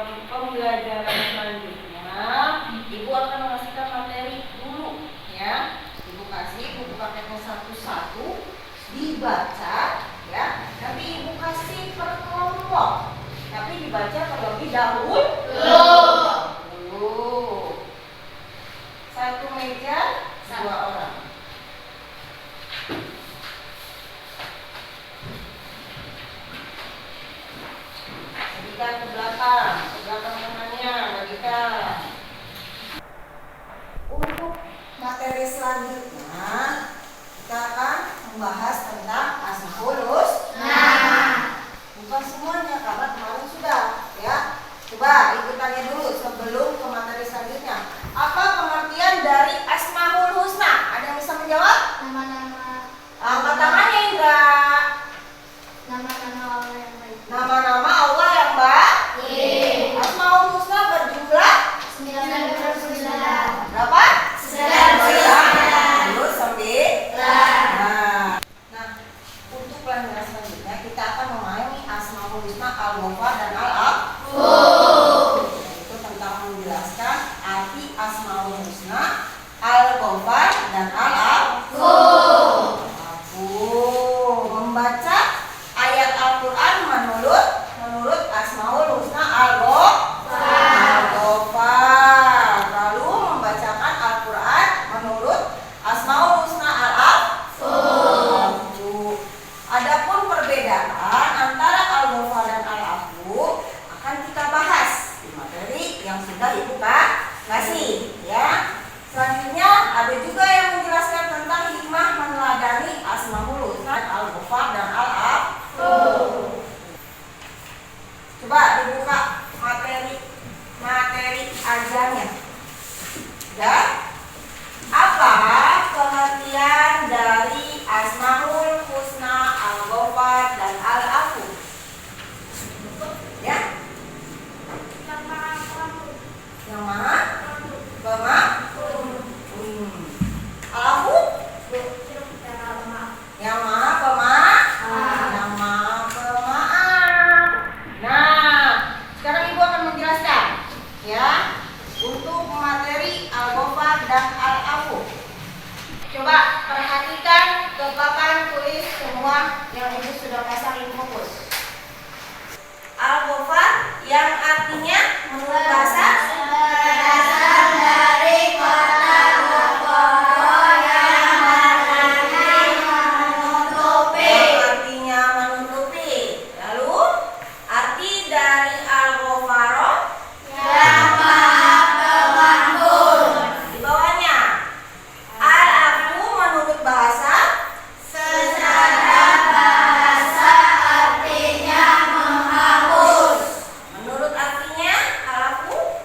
dalam pembelajaran selanjutnya, Ibu akan mengasihkan materi dulu ya. Ibu kasih buku paketnya satu-satu dibaca ya. Nanti Ibu kasih per kelompok, tapi dibaca terlebih dahulu. Satu meja, dua orang. Bagikan ke belakang temannya, bagikan. Untuk materi selanjutnya, kita akan membahas tentang Asmaul Husna. Bukan semuanya, karena kemarin sudah ya. Coba Ibu tanya dulu sebelum ke materi selanjutnya. Apa pengertian dari Asmaul Husna? Ada yang bisa menjawab? Nama-nama. Angkat tangannya Indra. Nama-nama Allah yang baik. Nama-nama Allah yang baik. Asmaul Husna berjumlah 99. berapa? 99. Terus 9. Nah, untuk pelajaran selanjutnya kita akan memahami Asmaul Husna, Al-Ghafar dan Al-Afuw. Itu tentang menjelaskan arti Asmaul Husna, Al-Ghafar dan Al-Afuw. Membaca ayat Al-Quran menurut Asmaul Husna Al-Ghafar. Lalu membacakan Al-Quran menurut Asmaul Husna Al-Afuw. Adapun perbedaan antara Al-Ghafar dan Al-Afuw akan kita bahas di materi yang sudah Ibu kasih ya. Selanjutnya ada juga yang menjelaskan tentang hikmah meneladani Asmaul Husna Al-Ghafar dan Al-Afuw. Coba dibuka materi ajarnya. Ya. Apa pengertian dari Asmaul Husna Al-Ghafar dan Al-Afuw? Ya. Yang mana? Al-Afuw? Yang maha pemaaf. Yang maha pemaaf. Nah, sekarang Ibu akan menjelaskan ya untuk materi Al-Ghafar dan Al-Afuw. Coba perhatikan ke papan tulis semua yang Ibu sudah pasang Ibu fokus. Al-Ghafar yang artinya menurut bahasa Berasal dari kata Ghafara yang artinya menutupi. artinya menutupi. Lalu arti dari Al-Ghafar Yang maha pengampun. di bawahnya. Al-Afuw menurut bahasa Secara bahasa artinya menghapus. menurut artinya Al-Afuw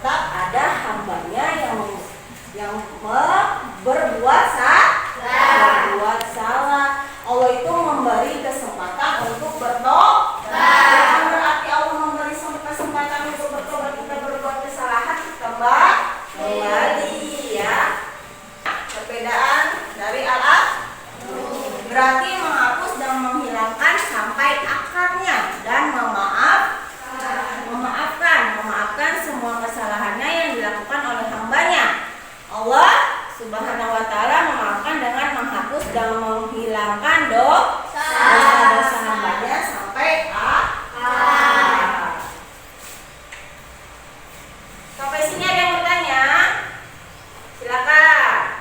tetap ada hambanya yang berbuat salah. Allah itu memberi kesempatan untuk bertobat. Bukan berarti Allah memberi kesempatan untuk bertobat kita berbuat kesalahan kembali ya. Perbedaan dari al-ab berarti menghapus dan menghilangkan sampai akarnya dan memaafkan semua kesalahannya yang dilakukan oleh hambanya. Allah Subhanahu wa ta'ala memaafkan dengan menghapus dan menghilangkan dosa hambanya sampai akhir. Sampai sini ada yang bertanya? Silakan.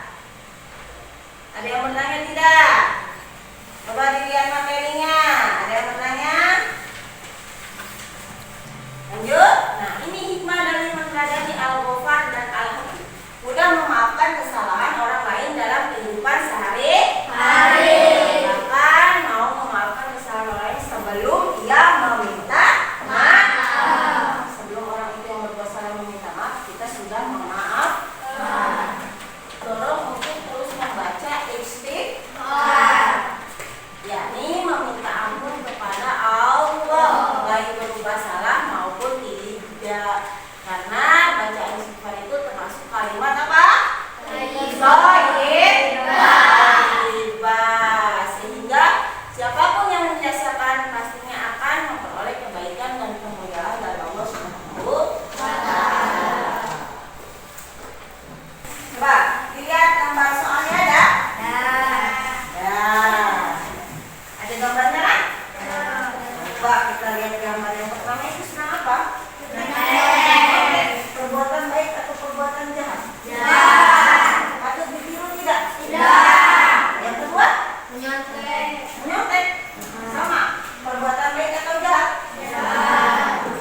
Ada yang bertanya tidak? Coba dilihat materinya. Ada yang bertanya? Lanjut. Nah, ini hikmah dari mempelajari Al-Ghafar dan Al-Hakim. Mudah memaafkan kesalahan orang lain dalam kehidupan sehari-hari. Bahkan mau memaafkan kesalahan orang lain sebelum ia meminta maaf. Sebelum orang itu yang berbuat salah meminta maaf, kita sudah memaafkan. Tolong untuk terus membaca istighfar, yakni meminta ampun kepada Allah, baik berubah salah maupun tidak. Karena bacaan istighfar itu termasuk kalimat apa? Thayyibah. Sehingga siapapun yang membiasakan pastinya akan memperoleh kebaikan dan kemuliaan dari Allah Subhanahu wa ta'ala. Coba dilihat gambar soalnya ada? Ada gambarnya kan? Coba kita lihat gambar yang pertama itu senang apa? Perbuatan baik atau perbuatan jahat? Atau ditiru tidak? Yang kedua? Menyontek. Sama. Perbuatan baik atau jahat?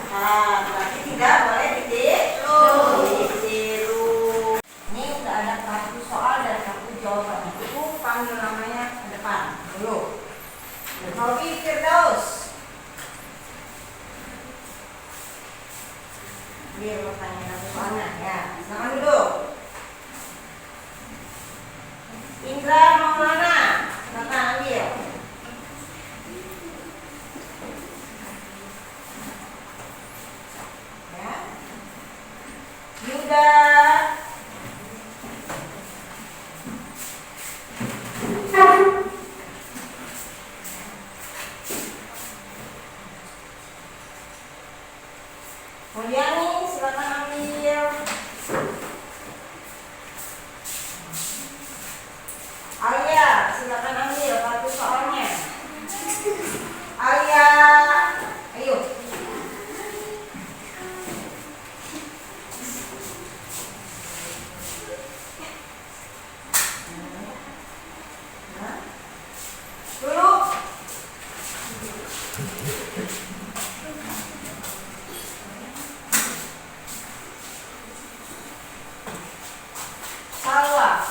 Nah, berarti tidak boleh ditiru. Ini udah ada kartu soal dan kartu jawaban. Itu panggil namanya ke depan dulu. Hobi Firdaus. Biar bertanya satu soalnya ya. Silakan duduk. Indra Maulana, silakan ambil. Ya. Yuda. Mulyani, silakan ambil. Alia, silakan ambil kartu soalnya. Alia, ayo. Duduk. Salwa.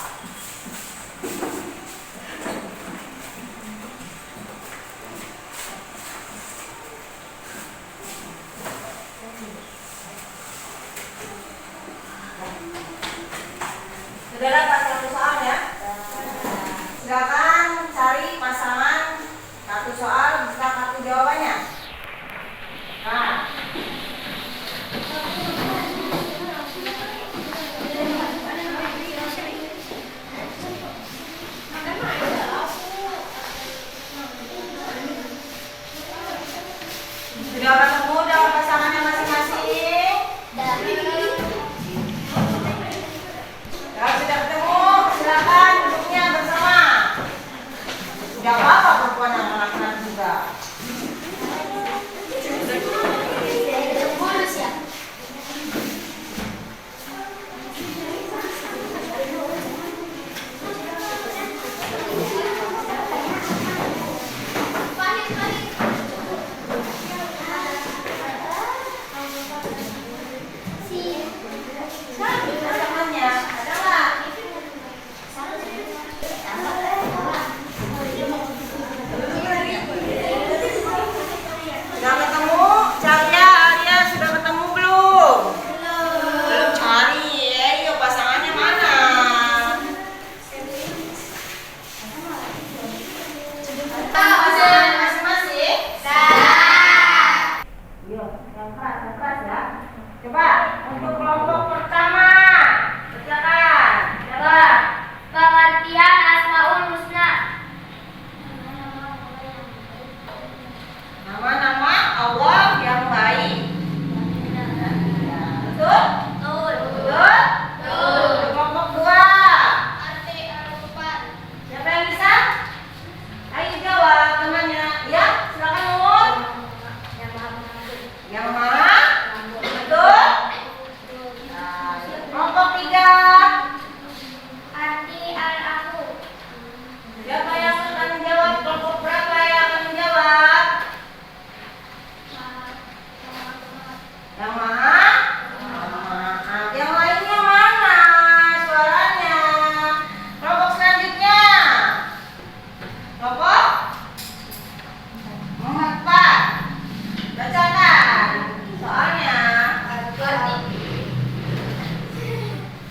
Sudah dapat satu soal ya? Silakan cari pasangan satu soal beserta kartu jawabannya. Nah. Sudah ketemu dengan pasangannya masing-masing? Kalau sudah ketemu, silakan duduknya bersama.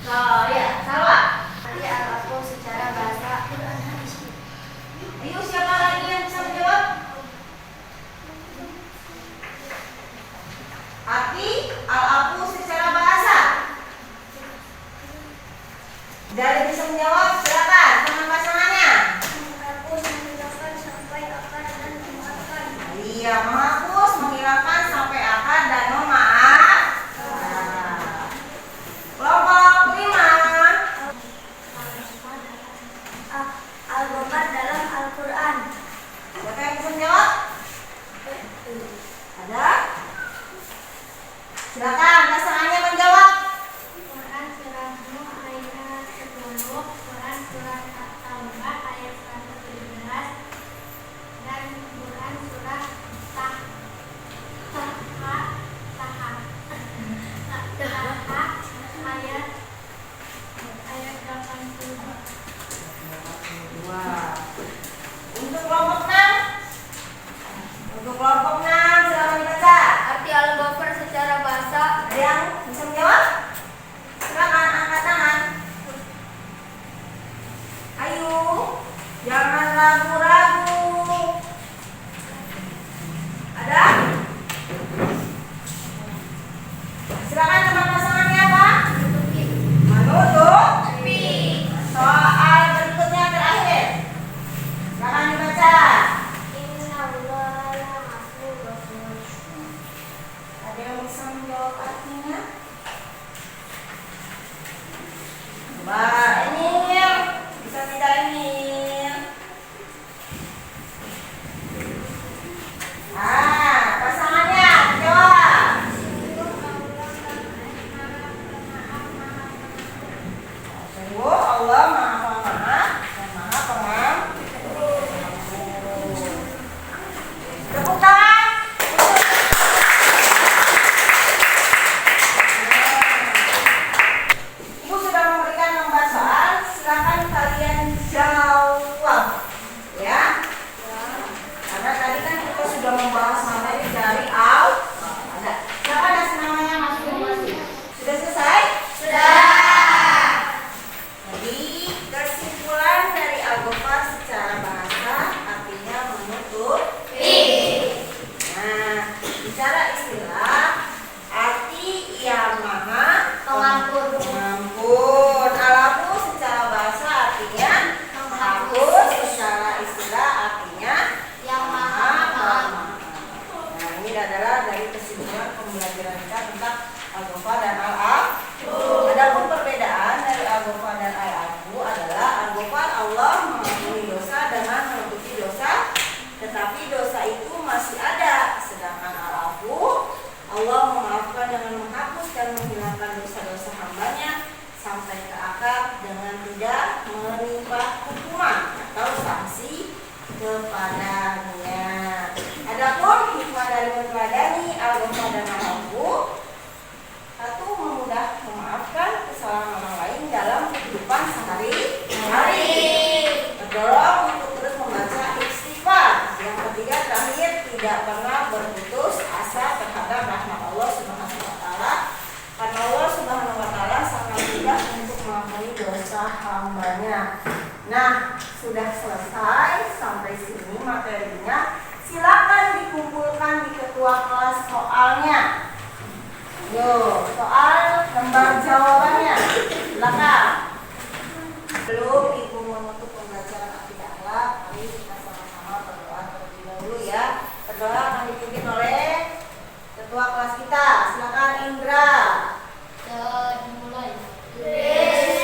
Ya, salah. Nanti aku secara bahasa. Ayo, siapa lagi yang bisa menjawab? Arti al-afu secara bahasa. Dari bisa menjawab, silakan teman pasangannya. Menghapus, menghilangkan sampai akar dan memaafkan. Iya, menghapus, menghilangkan sampai akar dan memaaf. Kelompok 5. Al-Ghafar dalam Al-Quran. Siapa yang bisa menjawab? Ada? Silakan pasangannya menjawab. Quran surah Nuh ayat 10, Quran surah At-Taubah ayat 117, dan Quran surah Taha ayat 80. Wah. Untuk kelompok 6. Untuk kelompok 6 silakan dibaca. Arti Al-Ghafar secara bahasa. Ada yang bisa menjawab? Silakan angkat tangan. Ayo, jangan ragu-ragu. Ada? Silakan teman pasangannya apa? Menutup. Soal berikutnya terakhir. Silakan dibaca. Ada yang bisa menjawab artinya? Coba Emil, bisa tidak Emil? Pasangannya jawab. Sungguh Allah Maha Pemaaf dan Maha Pengampun. Tepuk tangan. Ibu sudah memberikan lembar soal, silakan kalian jawab, ya. Karena tadi kan kita sudah membahas materi dari ada. Siapa kasih namanya masing-masing? Sudah selesai? Jadi kesimpulan dari Al-Ghafar secara bahasa artinya menutup. Nah, secara istilah arti yang maha Pengampun. pengampun. Al-afu secara bahasa artinya menghapus, secara istilah artinya Yang maha maha pengampun. pemaaf. Nah, ini adalah dari kesimpulan pembelajaran kita tentang Al-Ghafar dan Al-afu. Adapun perbedaan dari Al-Ghafar dan Al-afu adalah Al-Ghafar Allah mengampuni dosa dengan menutupi dosa, tetapi dosa itu masih ada. Sedangkan Al-afu Allah memaafkan dengan menghapus dan menghilangkan dosa-dosa hambanya sampai ke akar dengan tidak menimpa hukuman atau sanksi kepadanya. Adapun hikmah dari meneladani Al-Ghafar dan Al-afu, satu, memudah memaafkan kesalahan orang lain dalam kehidupan sehari-hari. Terdorong untuk terus membaca istighfar. Yang ketiga, terakhir, tidak pernah berputus asa terhadap rahmat Allah Subhanahu wa taala. Karena Allah Subhanahu wa taala sangat mudah untuk mengampuni dosa hambanya. Nah, sudah selesai sampai sini materinya. Silakan dikumpulkan di ketua kelas soalnya. Yo, soal lembar jawabannya. Silakan. Belum ibu menutup pembelajaran akidah akhlak, mari kita sama-sama berdoa terlebih dahulu ya. Berdoa akan dipimpin oleh ketua kelas kita. Silakan Indra. Dimulai. Beri